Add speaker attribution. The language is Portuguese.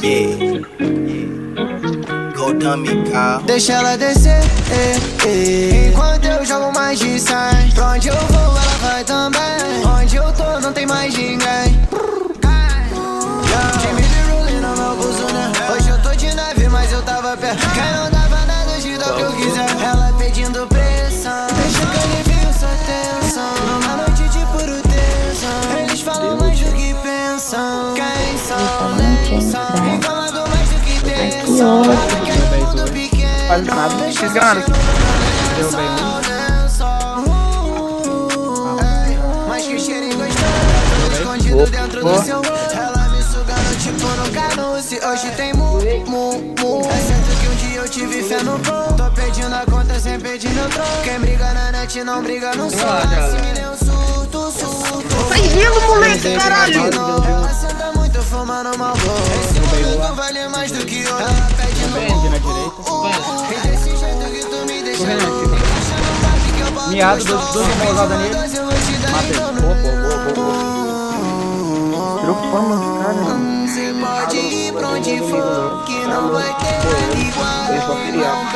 Speaker 1: Yeah. Go dummy, Kyle.
Speaker 2: Deixa ela descer, enquanto eu jogo mais de 100. Pra onde eu vou, ela vai também. Onde eu tô, não tem mais ninguém. Jimmy Lee Rollin' no meu buzo, né? Hoje eu tô de nave, mas eu tava perto. Quem não dava nada, te dá o que eu quiser. Ela pedindo pressão, deixa que alivio sua tensão. Numa noite de puro tesão, eles falam mais do que pensam. Quem são, nem são, reclamando mais do que pensam. Fala que é um mundo pequeno, deixa eu
Speaker 3: Derrubei
Speaker 2: mas que cheirinho gostoso, escondido dentro do seu olho. Ela me sugando tipo no canuce. Hoje tem é certo que um dia eu tive fé no pão. Tô pedindo a conta sem pedir meu troco. Quem briga na net não briga no sol. Se me deu surto.
Speaker 3: Sai rindo, moleque, caralho!
Speaker 2: Ela senta muito fumando mal. Esse momento vale mais do que ouro. Ela pede no e desse jeito que tu me deixa louco.
Speaker 3: Miado, dois mãozadas nele. Dropamos, cara.
Speaker 2: Cê pode ir pra onde for, que não vai ter nada igual. Não